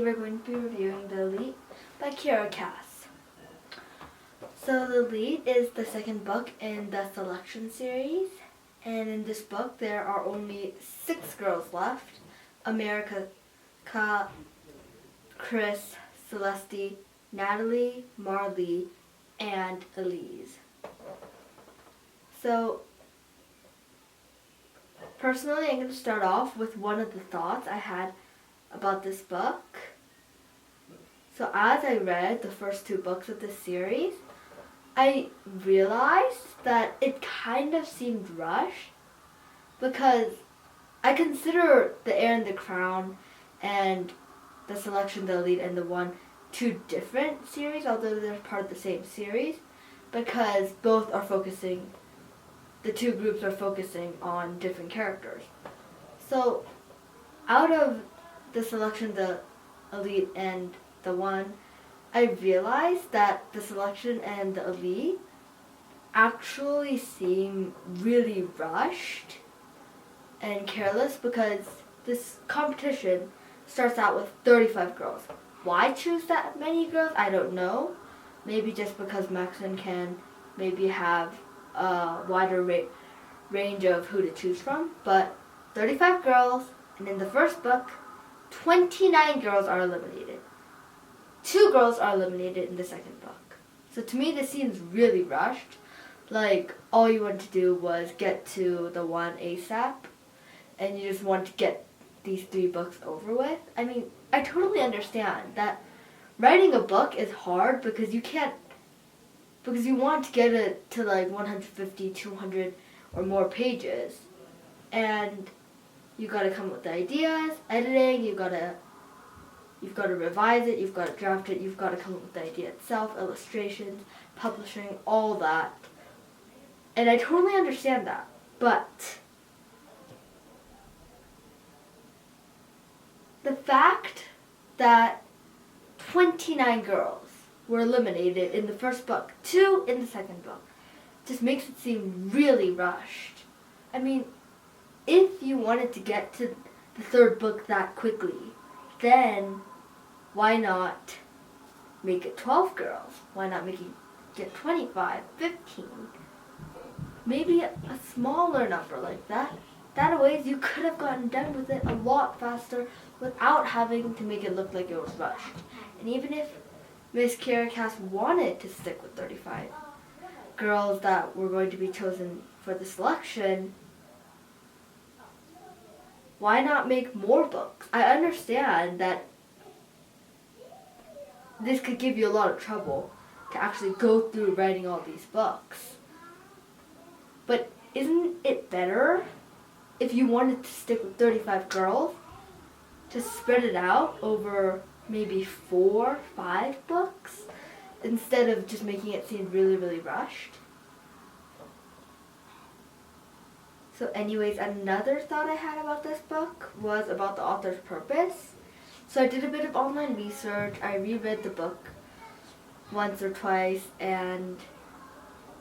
we're going to be reviewing The Elite by Kierra. So The Elite is the second book in the Selection series, and in this book there are only 6 girls left: America, Chris, Celeste, Natalie, Marley, and Elise. So personally, I'm going to start off with one of the thoughts I had about this book. So as I read the first 2 books of this series, I realized that it kind of seemed rushed, because I consider The Heir and the Crown and the Selection, The Elite, and the One 2 different series, although they're part of the same series, because both are focusing, the 2 groups are focusing on different characters. So out of the Selection, The Elite, and the One, I realized that the Selection and the Elite actually seem really rushed and careless, because this competition starts out with 35 girls. Why choose that many girls? I don't know. Maybe just because Maxon can maybe have a wider range of who to choose from. But 35 girls, and in the first book, 29 girls are eliminated. 2 girls are eliminated in the second book. So to me, this seems really rushed. Like, all you want to do was get to the One ASAP, and you just want to get these 3 books over with. I mean, I totally understand that writing a book is hard, because you want to get it to like 150, 200 or more pages, and you gotta come up with the ideas, editing, you've got to revise it, you've got to draft it, you've got to come up with the idea itself, illustrations, publishing, all that. And I totally understand that. But the fact that 29 girls were eliminated in the first book, 2 in the second book, just makes it seem really rushed. I mean, if you wanted to get to the 3rd book that quickly, then why not make it 12 girls? Why not get 25, 15? Maybe a smaller number like that. That way you could have gotten done with it a lot faster without having to make it look like it was rushed. And even if Miss Kierra wanted to stick with 35 girls that were going to be chosen for the selection, why not make more books? I understand that this could give you a lot of trouble to actually go through writing all these books. But isn't it better, if you wanted to stick with 35 girls, to spread it out over maybe 4, 5 books, instead of just making it seem really, really rushed? So anyways, another thought I had about this book was about the author's purpose. So I did a bit of online research, I reread the book once or twice, and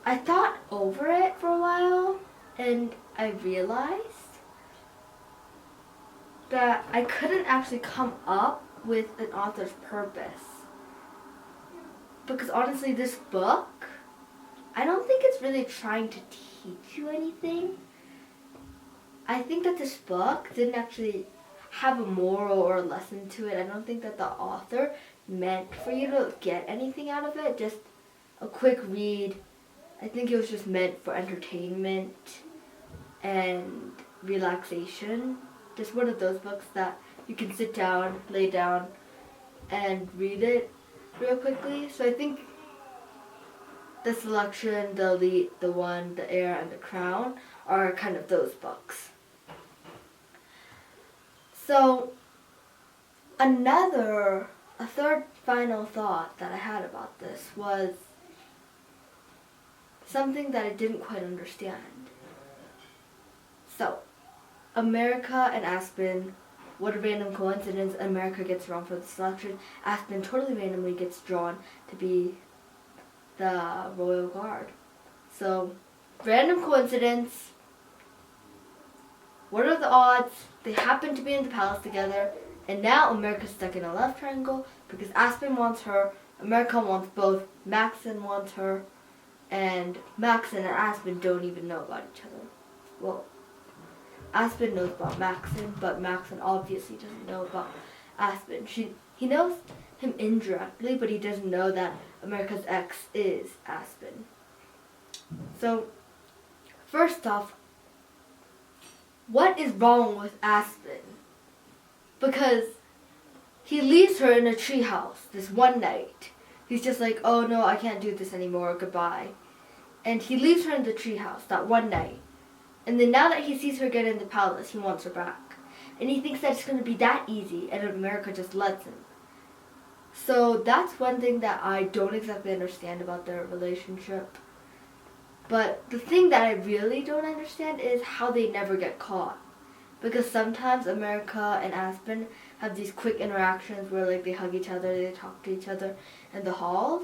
I thought over it for a while, and I realized that I couldn't actually come up with an author's purpose. Because honestly, this book, I don't think it's really trying to teach you anything. I think that this book didn't actually have a moral or a lesson to it. I don't think that the author meant for you to get anything out of it, just a quick read. I think it was just meant for entertainment and relaxation. Just one of those books that you can sit down, lay down, and read it real quickly. So I think the Selection, The Elite, The One, The Heir, and The Crown are kind of those books. So a third final thought that I had about this was something that I didn't quite understand. So, America and Aspen, what a random coincidence, America gets drawn for the selection. Aspen totally randomly gets drawn to be the Royal Guard. So, random coincidence. What are the odds? They happen to be in the palace together, And now America's stuck in a love triangle because Aspen wants her, America wants both, Maxon wants her, and Maxon and Aspen don't even know about each other. Well, Aspen knows about Maxon, but Maxon obviously doesn't know about Aspen. He knows him indirectly, but he doesn't know that America's ex is Aspen. So, first off, what is wrong with Aspen? Because he leaves her in a treehouse this one night. He's just like, oh no, I can't do this anymore, goodbye. And he leaves her in the treehouse that one night. And then now that he sees her get in the palace, he wants her back. And he thinks that it's going to be that easy, and America just lets him. So that's one thing that I don't exactly understand about their relationship. But the thing that I really don't understand is how they never get caught. Because sometimes America and Aspen have these quick interactions where like they hug each other, they talk to each other in the halls.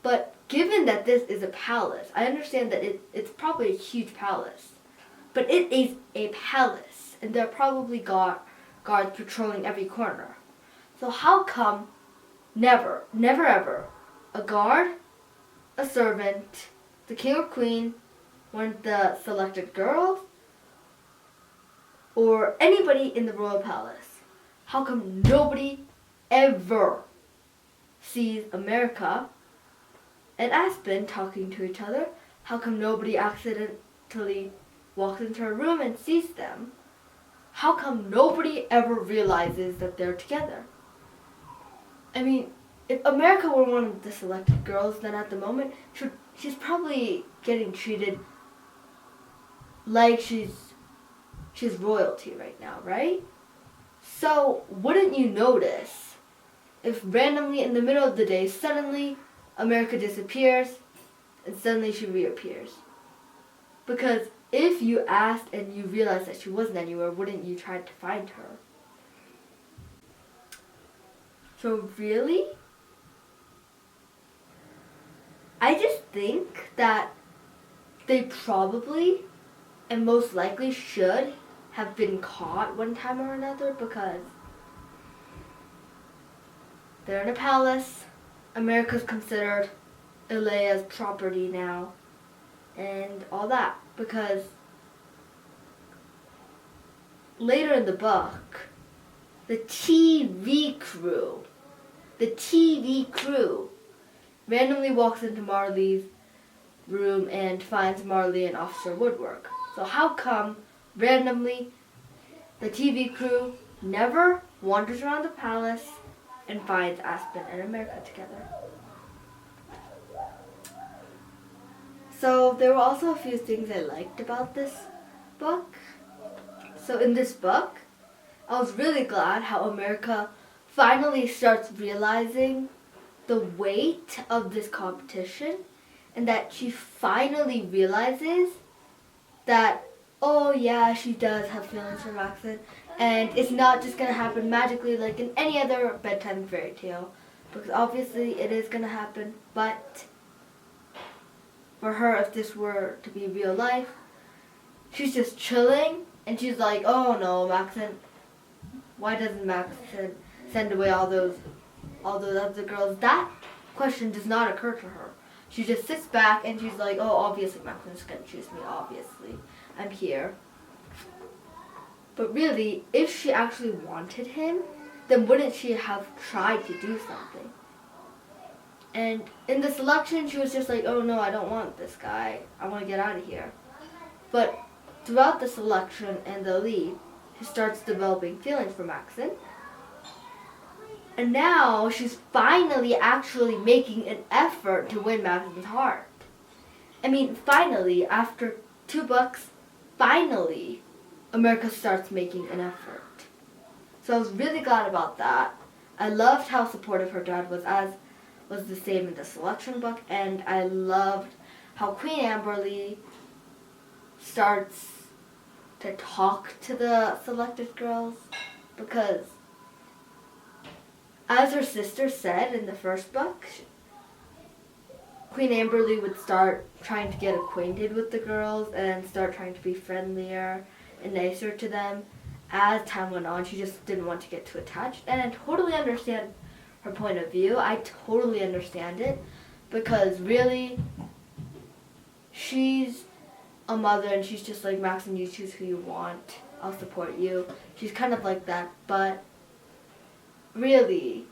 But given that this is a palace, I understand that it's probably a huge palace. But it is a palace, and there are probably guards patrolling every corner. So how come never ever, a guard, a servant, the king or queen, one of the selected girls, or anybody in the royal palace, how come nobody ever sees America and Aspen talking to each other? How come nobody accidentally walks into a room and sees them? How come nobody ever realizes that they're together? I mean, if America were one of the selected girls, then at the moment, she's probably getting treated like she's royalty right now, right? So, wouldn't you notice if randomly in the middle of the day, suddenly America disappears and suddenly she reappears? Because if you asked and you realized that she wasn't anywhere, wouldn't you try to find her? So really, I just think that they probably and most likely should have been caught one time or another because they're in a palace. America's considered Elia's property now and all that, because later in the book, the TV crew randomly walks into Marley's room and finds Marley and Officer Woodwork. So how come randomly the TV crew never wanders around the palace and finds Aspen and America together? So there were also a few things I liked about this book. So in this book, I was really glad how America finally starts realizing the weight of this competition, and that she finally realizes that, oh yeah, she does have feelings for Maxon, and it's not just going to happen magically like in any other bedtime fairy tale, because obviously it is going to happen, but for her, if this were to be real life, she's just chilling, and she's like, oh no, Maxon, why doesn't Maxon send away all those other girls? That question does not occur to her. She just sits back and she's like, oh, obviously Maxon's going to choose me, obviously. I'm here. But really, if she actually wanted him, then wouldn't she have tried to do something? And in the selection, she was just like, oh no, I don't want this guy. I want to get out of here. But throughout the selection and the lead, she starts developing feelings for Maxon. And now she's finally actually making an effort to win Maxon's heart. I mean, finally, after 2 books, finally, America starts making an effort. So I was really glad about that. I loved how supportive her dad was, as was the same in the selection book, and I loved how Queen Amberly starts to talk to the selected girls, because as her sister said in the first book, Queen Amberly would start trying to get acquainted with the girls and start trying to be friendlier and nicer to them as time went on, she just didn't want to get too attached. And I totally understand her point of view. I totally understand it because really, she's a mother and she's just like, Maxon, you choose who you want. I'll support you. She's kind of like that, but really,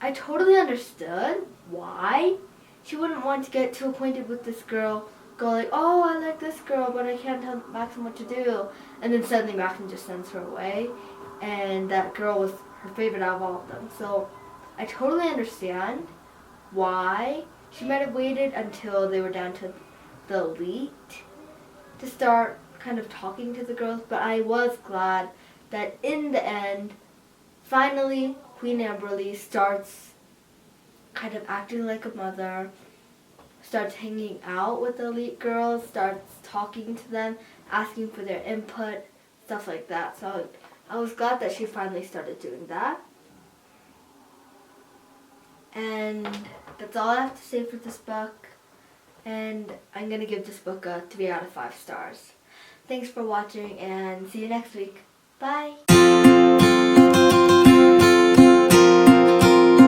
I totally understood why she wouldn't want to get too acquainted with this girl, go like, oh, I like this girl, but I can't tell Maxon what to do. And then suddenly Maxon just sends her away, and that girl was her favorite out of all of them. So I totally understand why she might have waited until they were down to the elite to start kind of talking to the girls, but I was glad that in the end, finally, Queen Amberly starts kind of acting like a mother, starts hanging out with the elite girls, starts talking to them, asking for their input, stuff like that. So I was glad that she finally started doing that. And that's all I have to say for this book. And I'm going to give this book a 3 out of 5 stars. Thanks for watching and see you next week. Bye!